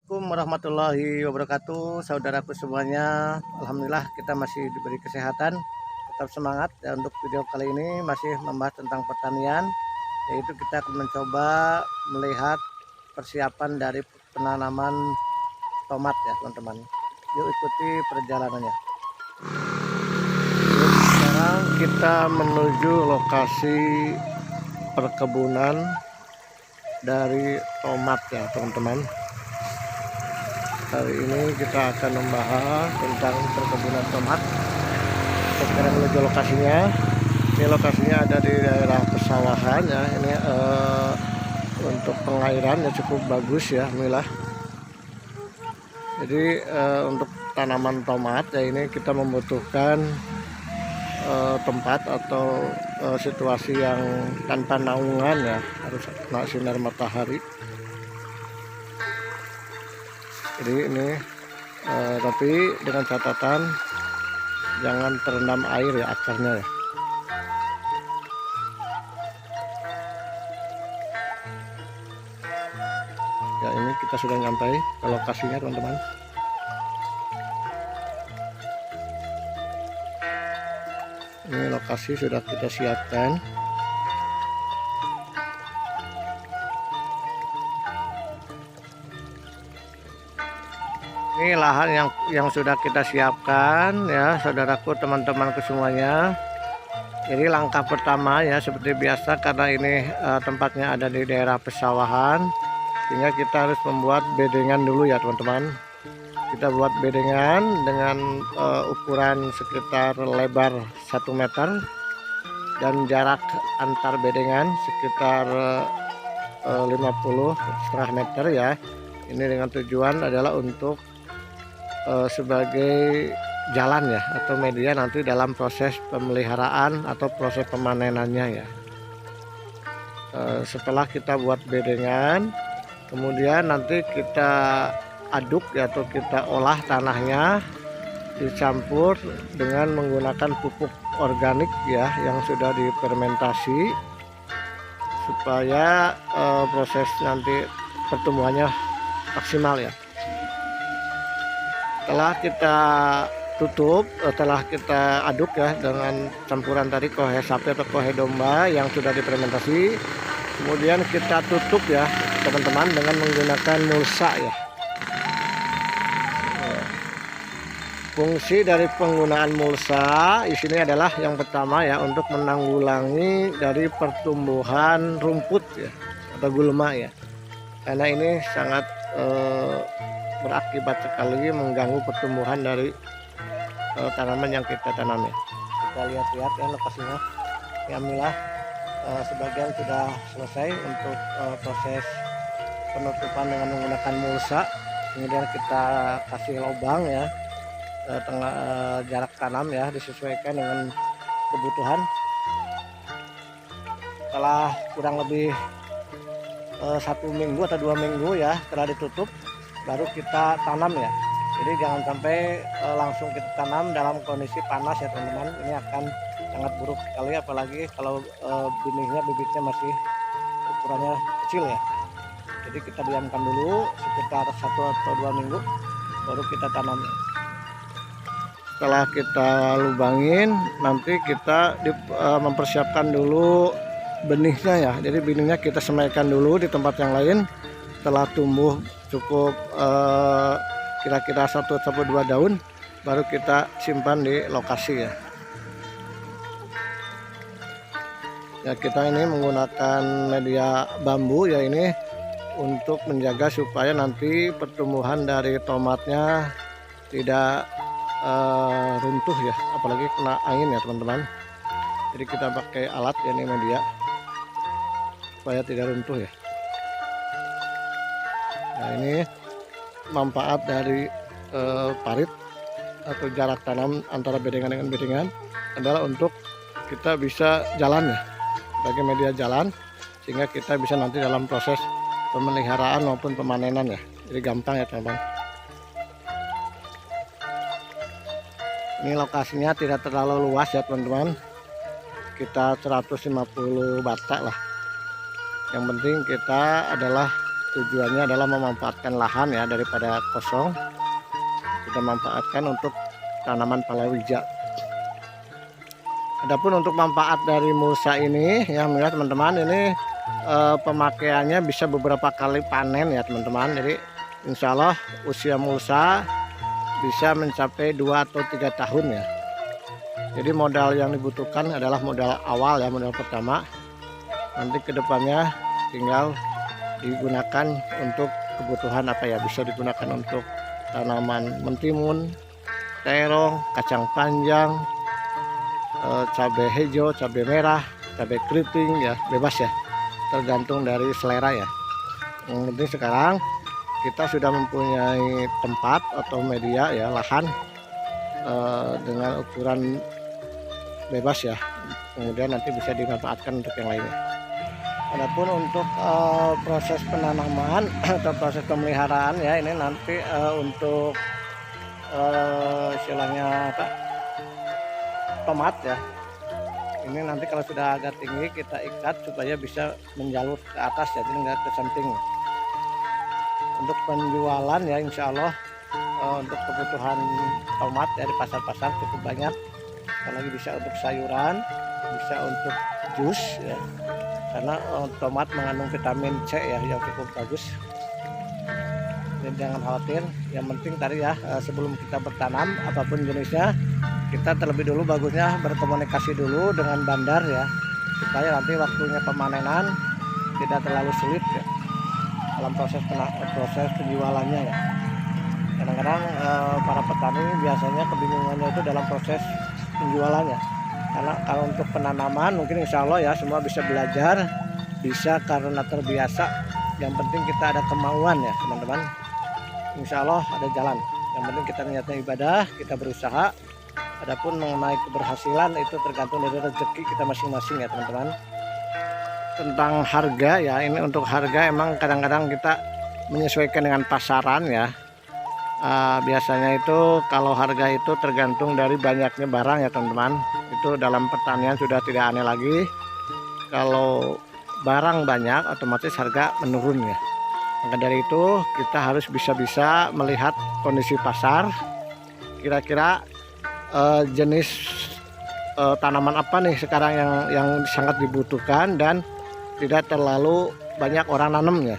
Assalamualaikum warahmatullahi wabarakatuh, saudaraku semuanya. Alhamdulillah kita masih diberi kesehatan, tetap semangat. Dan untuk video kali ini masih membahas tentang pertanian, yaitu kita akan mencoba melihat persiapan dari penanaman tomat ya teman-teman. Yuk ikuti perjalanannya. Sekarang kita menuju lokasi perkebunan dari tomat ya teman-teman. Hari ini kita akan membahas tentang perkebunan tomat. Sekarang menuju lokasinya. Ini lokasinya ada di daerah pesawahan ya. Ini untuk pengairan ya cukup bagus ya, alhamdulillah. Jadi untuk tanaman tomat ya ini kita membutuhkan tempat atau situasi yang tanpa naungan ya, harus kena sinar matahari. Jadi ini tapi dengan catatan jangan terendam air ya akarnya ya. Ya ini kita sudah sampai ke lokasinya teman-teman. Ini lokasi sudah kita siapkan. Ini lahan yang sudah kita siapkan ya saudaraku, teman-temanku semuanya. Jadi langkah pertama ya seperti biasa, karena ini tempatnya ada di daerah pesawahan, sehingga kita harus membuat bedengan dulu ya teman-teman. Kita buat bedengan dengan ukuran sekitar lebar 1 meter dan jarak antar bedengan sekitar 50,5 meter ya. Ini dengan tujuan adalah untuk sebagai jalan ya atau media nanti dalam proses pemeliharaan atau proses pemanenannya ya. Setelah kita buat bedengan, kemudian nanti kita aduk ya atau kita olah tanahnya, dicampur dengan menggunakan pupuk organik ya yang sudah difermentasi, supaya proses nanti pertumbuhannya maksimal ya. Setelah kita tutup, setelah kita aduk ya dengan campuran tadi kohe sapi atau kohe domba yang sudah difermentasi, kemudian kita tutup ya teman-teman dengan menggunakan mulsa ya. Fungsi dari penggunaan mulsa di sini adalah yang pertama ya untuk menanggulangi dari pertumbuhan rumput ya atau gulma ya, karena ini sangat berakibat sekali mengganggu pertumbuhan dari tanaman yang kita tanam ya. Kita lihat-lihat ya lokasinya. Alhamdulillah sebagian sudah selesai untuk proses penutupan dengan menggunakan mulsa. Kemudian kita kasih lubang ya, jarak tanam ya disesuaikan dengan kebutuhan. Setelah kurang lebih 1 minggu atau 2 minggu ya setelah ditutup, baru kita tanam ya. Jadi jangan sampai langsung kita tanam dalam kondisi panas ya teman-teman. Ini akan sangat buruk sekali, apalagi kalau bibitnya masih ukurannya kecil ya. Jadi kita diamkan dulu sekitar 1 atau 2 minggu baru kita tanam. Setelah kita lubangin, nanti kita mempersiapkan dulu benihnya ya. Jadi benihnya kita semaikan dulu di tempat yang lain. Setelah tumbuh cukup kira-kira 1-2 daun, baru kita simpan di lokasi ya. Ya kita ini menggunakan media bambu ya ini untuk menjaga supaya nanti pertumbuhan dari tomatnya tidak runtuh ya, apalagi kena angin ya teman-teman. Jadi kita pakai alat ya, ini media supaya tidak runtuh ya. Nah ini manfaat dari parit atau jarak tanam antara bedengan dengan bedengan adalah untuk kita bisa jalan ya, sebagai media jalan, sehingga kita bisa nanti dalam proses pemeliharaan maupun pemanenan ya. Jadi gampang ya teman-teman. Ini lokasinya tidak terlalu luas ya teman-teman, sekitar 150 batak lah. Yang penting kita adalah tujuannya adalah memanfaatkan lahan ya, daripada kosong kita manfaatkan untuk tanaman palawija. Adapun untuk manfaat dari mulsa ini ya teman-teman, ini pemakaiannya bisa beberapa kali panen ya teman-teman. Jadi insya Allah usia mulsa bisa mencapai 2 atau 3 tahun ya. Jadi modal yang dibutuhkan adalah modal awal ya, modal pertama. Nanti kedepannya tinggal digunakan untuk kebutuhan apa ya, bisa digunakan untuk tanaman mentimun, terong, kacang panjang, cabai hijau, cabai merah, cabai keriting ya, bebas ya, tergantung dari selera ya. Yang penting sekarang kita sudah mempunyai tempat atau media ya, lahan dengan ukuran bebas ya, kemudian nanti bisa dimanfaatkan untuk yang lainnya. Adapun untuk proses penanaman atau proses pemeliharaan ya, ini nanti untuk istilahnya apa, tomat ya, ini nanti kalau sudah agak tinggi kita ikat supaya bisa menjalur ke atas ya, jadi nggak ke samping. Untuk penjualan ya insya Allah untuk kebutuhan tomat dari pasar-pasar cukup banyak, apalagi bisa untuk sayuran, bisa untuk jus ya, karena tomat mengandung vitamin C ya yang cukup bagus. Jadi jangan khawatir, yang penting tadi ya sebelum kita bertanam apapun jenisnya, kita terlebih dulu bagusnya berkomunikasi dulu dengan bandar ya, supaya nanti waktunya pemanenan tidak terlalu sulit ya dalam proses penjualannya ya. Kadang-kadang para petani biasanya kebingungannya itu dalam proses penjualannya, karena kalau untuk penanaman mungkin insya Allah ya semua bisa belajar, bisa karena terbiasa. Yang penting kita ada kemauan ya teman-teman, insya Allah ada jalan. Yang penting kita niatnya ibadah, kita berusaha. Adapun mengenai keberhasilan itu tergantung dari rezeki kita masing-masing ya teman-teman. Tentang harga ya, ini untuk harga emang kadang-kadang kita menyesuaikan dengan pasaran ya. Biasanya itu kalau harga itu tergantung dari banyaknya barang ya teman-teman. Itu dalam pertanian sudah tidak aneh lagi, kalau barang banyak otomatis harga menurun ya. Maka dari itu kita harus bisa melihat kondisi pasar, kira-kira jenis tanaman apa nih sekarang yang sangat dibutuhkan dan tidak terlalu banyak orang nanamnya.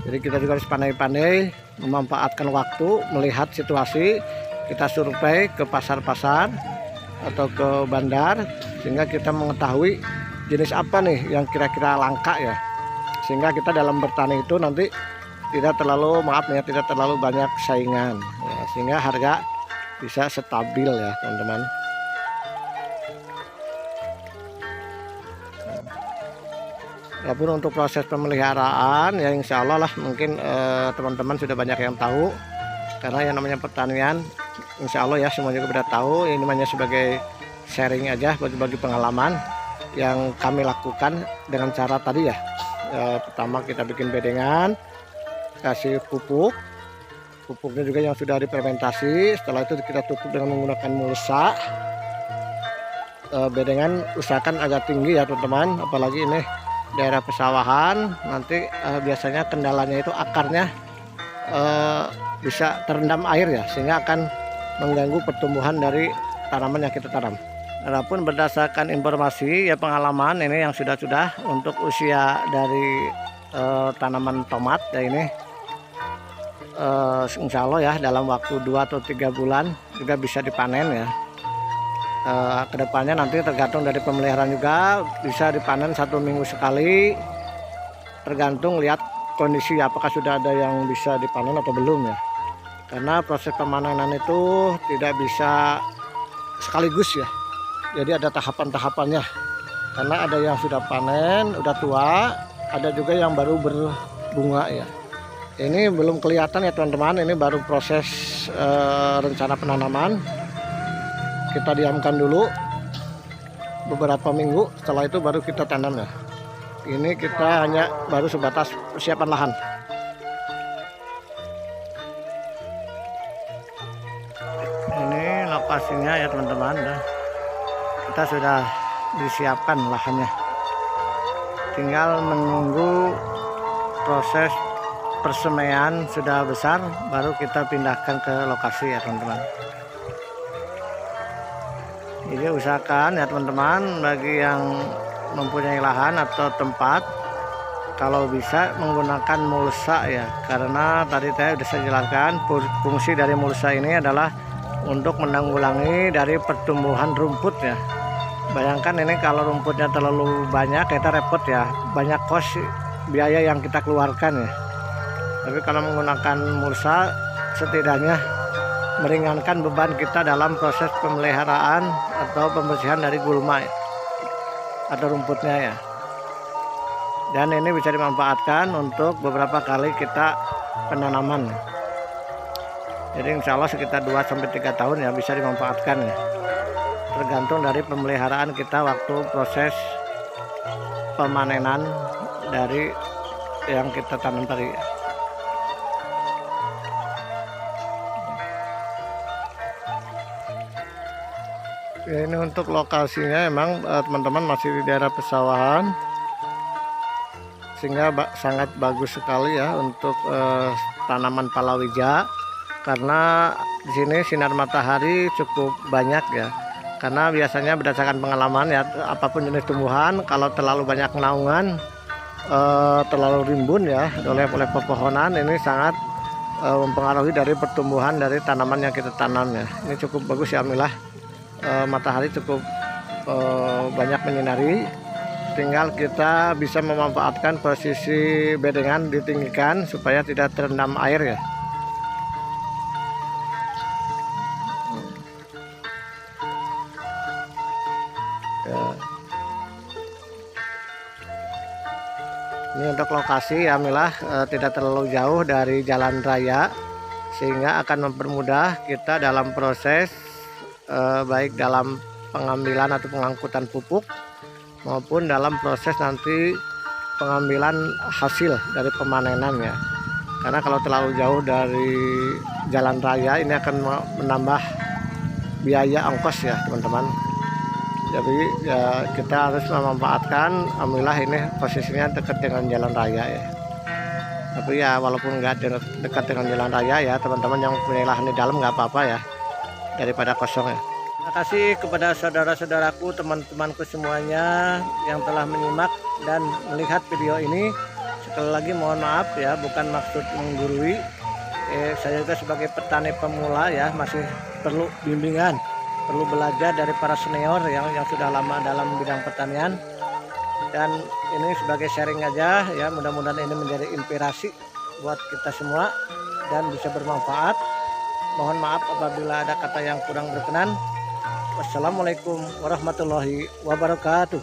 Jadi kita juga harus pandai-pandai memanfaatkan waktu, melihat situasi, kita survei ke pasar-pasar atau ke bandar, sehingga kita mengetahui jenis apa nih yang kira-kira langka ya, sehingga kita dalam bertani itu nanti tidak terlalu tidak terlalu banyak saingan ya, sehingga harga bisa stabil ya teman-teman. Walaupun untuk proses pemeliharaan ya insya Allah lah mungkin teman-teman sudah banyak yang tahu, karena yang namanya pertanian insya Allah ya semua juga sudah tahu. Ini hanya sebagai sharing aja, bagi pengalaman yang kami lakukan dengan cara tadi ya. Pertama kita bikin bedengan, kasih pupuknya juga yang sudah difermentasi. Setelah itu kita tutup dengan menggunakan mulsa. Bedengan usahakan agak tinggi ya teman-teman, apalagi ini daerah pesawahan, nanti biasanya kendalanya itu akarnya bisa terendam air ya, sehingga akan mengganggu pertumbuhan dari tanaman yang kita tanam. Adapun berdasarkan informasi ya pengalaman ini yang sudah untuk usia dari tanaman tomat ya ini insya Allah ya dalam waktu 2 atau 3 bulan juga bisa dipanen ya. Kedepannya nanti tergantung dari pemeliharaan juga, bisa dipanen 1 minggu sekali, tergantung lihat kondisi apakah sudah ada yang bisa dipanen atau belum ya, karena proses pemanenan itu tidak bisa sekaligus ya, jadi ada tahapan-tahapannya, karena ada yang sudah panen udah tua, ada juga yang baru berbunga ya. Ini belum kelihatan ya teman-teman, ini baru proses rencana penanaman. Kita diamkan dulu beberapa minggu, setelah itu baru kita tanam ya. Ini kita hanya baru sebatas persiapan lahan. Ini lokasinya ya teman-teman, kita sudah disiapkan lahannya, tinggal menunggu proses persemaian sudah besar, baru kita pindahkan ke lokasi ya teman-teman. Jadi usahakan ya teman-teman, bagi yang mempunyai lahan atau tempat, kalau bisa menggunakan mulsa ya, karena tadi saya sudah jelaskan fungsi dari mulsa ini adalah untuk menanggulangi dari pertumbuhan rumput ya. Bayangkan ini kalau rumputnya terlalu banyak, kita repot ya, banyak kos biaya yang kita keluarkan ya. Tapi kalau menggunakan mulsa, setidaknya meringankan beban kita dalam proses pemeliharaan atau pembersihan dari gulma ya, atau rumputnya ya. Dan ini bisa dimanfaatkan untuk beberapa kali kita penanaman. Jadi insya Allah sekitar 2-3 tahun ya bisa dimanfaatkan ya. Tergantung dari pemeliharaan kita waktu proses pemanenan dari yang kita tanam tadi ya. Ini untuk lokasinya emang teman-teman masih di daerah pesawahan, sehingga sangat bagus sekali ya untuk tanaman palawija, karena di sini sinar matahari cukup banyak ya. Karena biasanya berdasarkan pengalaman ya, apapun jenis tumbuhan kalau terlalu banyak naungan, terlalu rimbun ya oleh pepohonan, ini sangat mempengaruhi dari pertumbuhan dari tanaman yang kita tanam ya. Ini cukup bagus ya, alhamdulillah matahari cukup banyak menyinari. Tinggal kita bisa memanfaatkan posisi bedengan ditinggikan supaya tidak terendam air ya. Ini untuk lokasi alhamdulillah tidak terlalu jauh dari jalan raya, sehingga akan mempermudah kita dalam proses baik dalam pengambilan atau pengangkutan pupuk maupun dalam proses nanti pengambilan hasil dari pemanenannya. Karena kalau terlalu jauh dari jalan raya ini akan menambah biaya ongkos ya teman-teman. Jadi ya kita harus memanfaatkan, alhamdulillah ini posisinya dekat dengan jalan raya ya. Tapi ya walaupun nggak dekat dengan jalan raya ya, teman-teman yang punya lahan di dalam nggak apa-apa ya, daripada kosong ya. Terima kasih kepada saudara-saudaraku, teman-temanku semuanya yang telah menyimak dan melihat video ini. Sekali lagi mohon maaf ya, bukan maksud menggurui. Saya juga sebagai petani pemula ya, masih perlu bimbingan, perlu belajar dari para senior yang sudah lama dalam bidang pertanian. Dan ini sebagai sharing aja ya, mudah-mudahan ini menjadi inspirasi buat kita semua dan bisa bermanfaat. Mohon maaf apabila ada kata yang kurang berkenan. Wassalamualaikum warahmatullahi wabarakatuh.